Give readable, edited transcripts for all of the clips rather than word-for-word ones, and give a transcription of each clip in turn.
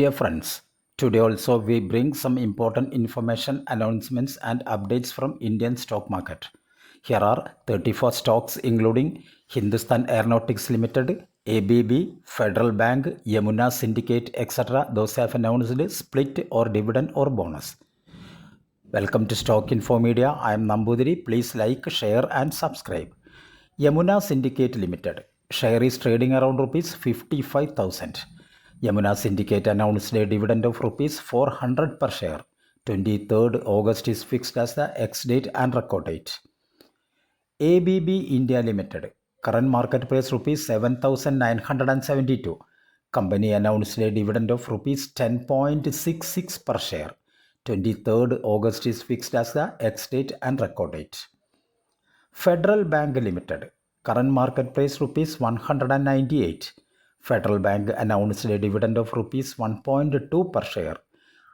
Dear friends, today also we bring some important information, announcements and updates from Indian stock market. Here are 34 stocks including Hindustan Aeronautics Limited, ABB, Federal Bank, Yamuna Syndicate, etc. Those have announced split or dividend or bonus. Welcome to Stock Info Media. I am Nambudiri. Please like, share and subscribe. Yamuna Syndicate Limited. Share is trading around rupees 55,000. Yamuna Syndicate announced a dividend of rupees 400 per share. 23rd August is fixed as the ex-date and record date. ABB India Limited. Current market price rupees 7,972. Company announced a dividend of rupees 10.66 per share. 23rd August is fixed as the ex-date and record date. Federal Bank Limited. Current market price rupees 198. Federal Bank announced a dividend of rupees 1.2 per share.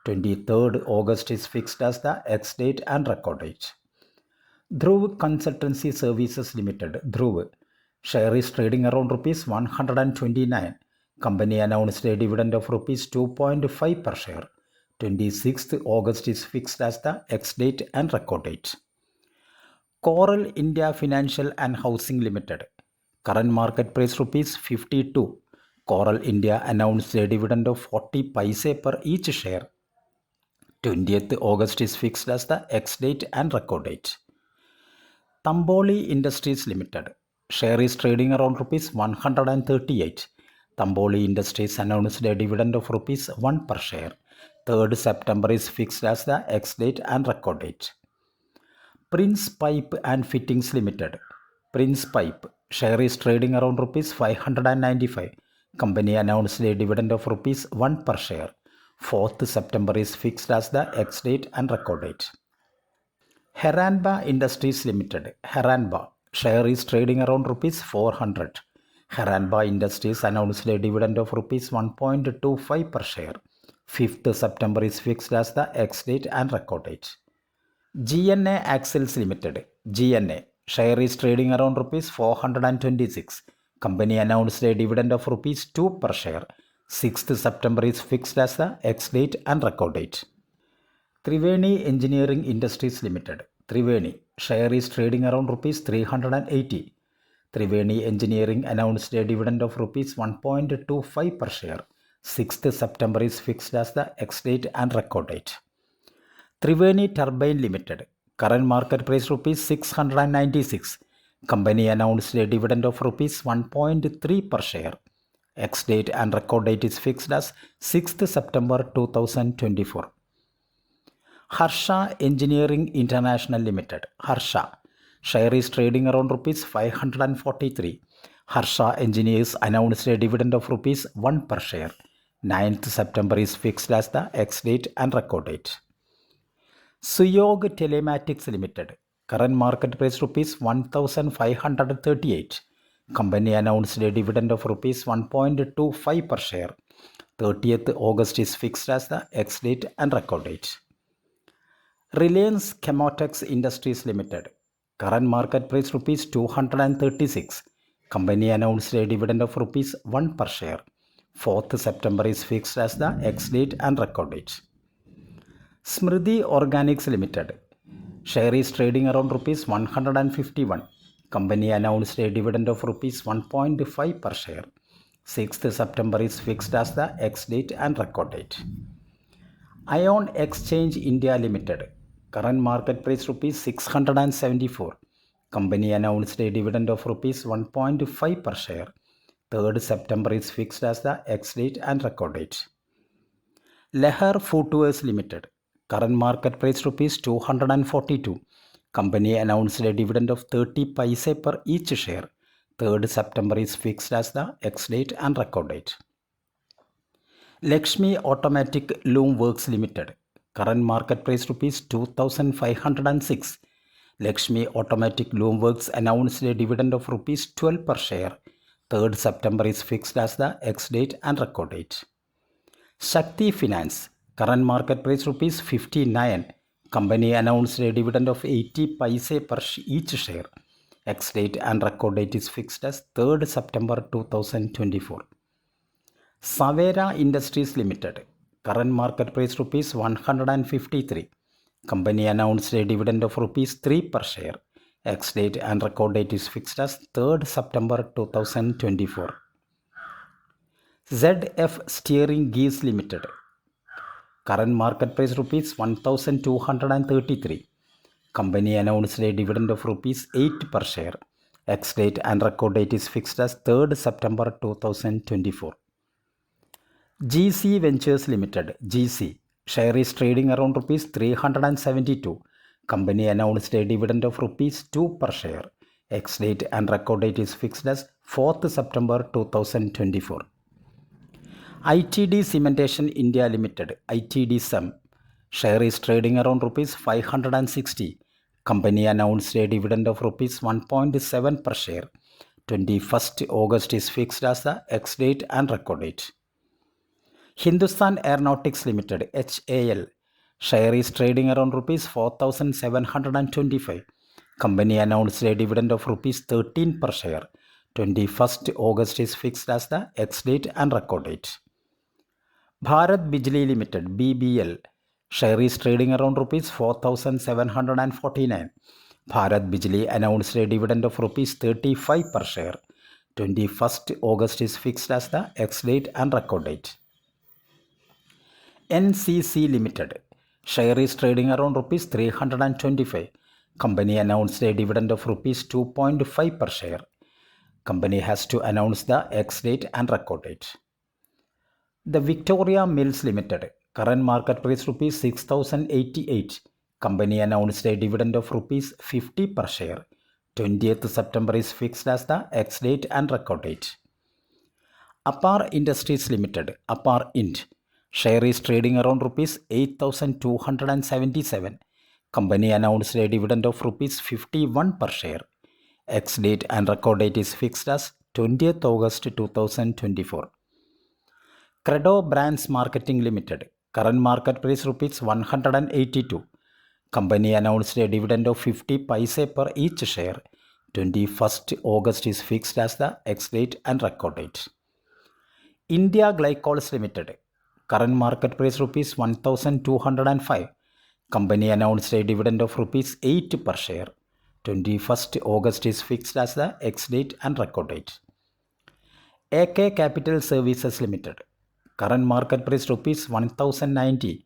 23rd August is fixed as the ex-date and record date. Dhruv Consultancy Services Limited. Dhruv. Share is trading around rupees 129. Company announced a dividend of rupees 2.5 per share. 26th August is fixed as the ex-date and record date. Coral India Financial and Housing Limited. Current market price rupees 52. Coral India announced a dividend of 40 paise per each share. 20th August is fixed as the ex-date and record date. Tamboli Industries Limited. Share is trading around rupees 138. Tamboli Industries announced a dividend of rupees 1 per share. 3rd September is fixed as the ex-date and record date. Prince Pipe and Fittings Limited. Prince Pipe. Share is trading around rupees 595. Company announced a dividend of rupees 1 per share. 4th September is fixed as the ex-date and record date. Heranba Industries Limited. Heranba. Share is trading around rupees 400. Heranba Industries announced a dividend of rupees 1.25 per share. 5th September is fixed as the ex-date and record date. GNA Axles Limited. GNA. Share is trading around rupees 426. Company announced a dividend of rupees 2 per share. 6th September is fixed as the ex-date and record date. Triveni Engineering Industries Limited. Triveni. Share is trading around rupees 380. Triveni Engineering announced a dividend of rupees 1.25 per share. 6th September is fixed as the ex-date and record date. Triveni Turbine Limited. Current market price rupees 696. Company announced a dividend of rupees 1.3 per share. Ex-date and record date is fixed as 6th September 2024. Harsha Engineering International Limited. Harsha. Share is trading around rupees 543. Harsha Engineers announced a dividend of rupees 1 per share. 9th September is fixed as the ex-date and record date. Suyog Telematics Limited. Current market price rupees 1,538. Company announced a dividend of rupees 1.25 per share. 30th August is fixed as the ex-date and record date. Reliance Chemotex Industries Limited. Current market price rupees 236. Company announced a dividend of rupees 1 per share. 4th September is fixed as the ex-date and record date. Smriti Organics Limited. Share is trading around rupees 151. Company announced a dividend of rupees 1.5 per share. 6th September is fixed as the ex-date and record date. Ion Exchange India Limited. Current market price rupees 674. Company announced a dividend of rupees 1.5 per share. 3rd September is fixed as the ex-date and record date. Lehar Footwears Limited. Current market price rupees 242. Company announced a dividend of 30 paise per each share. 3rd September is fixed as the ex-date and record date. Lakshmi Automatic Loom Works Limited. Current market price rupees 2,506. Lakshmi Automatic Loom Works announced a dividend of rupees 12 per share. 3rd September is fixed as the ex-date and record date. Shakti Finance. Current market price rupees 59. Company announced a dividend of 80 paise per each share. Ex-date and record date is fixed as 3rd September 2024. Savera Industries Limited. Current market price rupees 153. Company announced a dividend of rupees 3 per share. Ex-date and record date is fixed as 3rd September 2024. ZF Steering Gears Limited. Current market price rupees 1233. Company announced a dividend of rupees 8 per share. Ex-date and record date is fixed as 3rd September 2024. GC Ventures Limited, GC, share is trading around rupees 372. Company announced a dividend of rupees 2 per share. Ex-date and record date is fixed as 4th September 2024. ITD Cementation India Limited, ITD SEM, share is trading around rupees 560. Company announced a dividend of rupees 1.7 per share. 21st August is fixed as the ex-date and record date. Hindustan Aeronautics Limited, HAL, share is trading around rupees 4,725. Company announced a dividend of rupees 13 per share. 21st August is fixed as the ex-date and record date. Bharat Bijli Limited, BBL, share is trading around rupees 4,749. Bharat Bijli announced a dividend of rupees 35 per share. 21st August is fixed as the ex-date and record date. NCC Limited, share is trading around rupees 325. Company announced a dividend of rupees 2.5 per share. Company has to announce the ex-date and record date. The Victoria Mills Limited, current market price rupees 6,088. Company announced a dividend of rupees 50 per share. 20th September is fixed as the ex-date and record date. Apar Industries Limited, Apar Int, share is trading around rupees 8,277. Company announced a dividend of rupees 51 per share. Ex-date and record date is fixed as 20th August 2024. Credo Brands Marketing Limited, current market price rupees 182. Company announced a dividend of 50 paise per each share. 21st August is fixed as the ex-date and record date. India Glycols Limited, current market price rupees 1,205. Company announced a dividend of rupees 8 per share. 21st August is fixed as the ex-date and record date. AK Capital Services Limited, current market price rupees 1,090.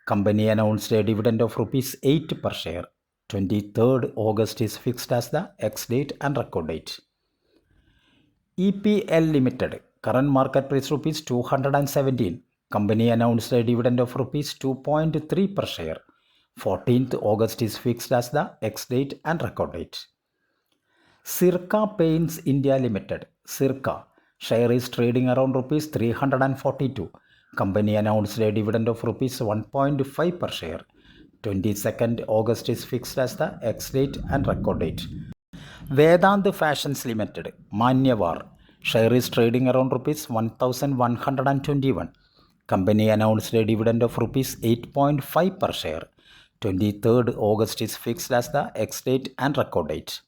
Company announced a dividend of rupees 8 per share. 23rd August is fixed as the ex-date and record date. EPL Limited, current market price rupees 217. Company announced a dividend of rupees 2.3 per share. 14th August is fixed as the ex-date and record date. Sirca Paints India Limited, Sirca, share is trading around rupees 342. Company announced a dividend of rupees 1.5 per share. 22nd August is fixed as the ex-date and record date. Vedant Fashions Limited, Manyavar, share is trading around rupees 1,121. Company announced a dividend of rupees 8.5 per share. 23rd August is fixed as the ex-date and record date.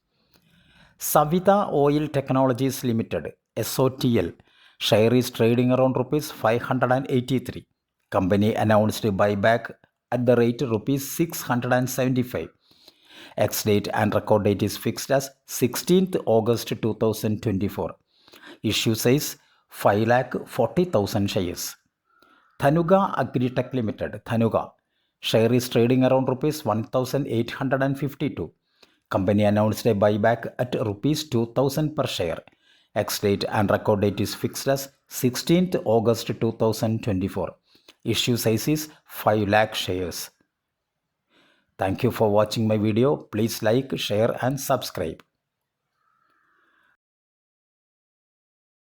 Savita Oil Technologies Limited, SOTL, share is trading around rupees 583. Company announced a buyback at the rate rupees 675. Ex-date and record date is fixed as 16th August 2024. Issue size 5,40,000 shares. Dhanuka Agritech Limited, Dhanuka, share is trading around rupees 1,852. Company announced a buyback at rupees 2,000 per share. Ex-date and record date is fixed as 16th August 2024. Issue size is 5 lakh shares. Thank you for watching my video. Please like, share and subscribe.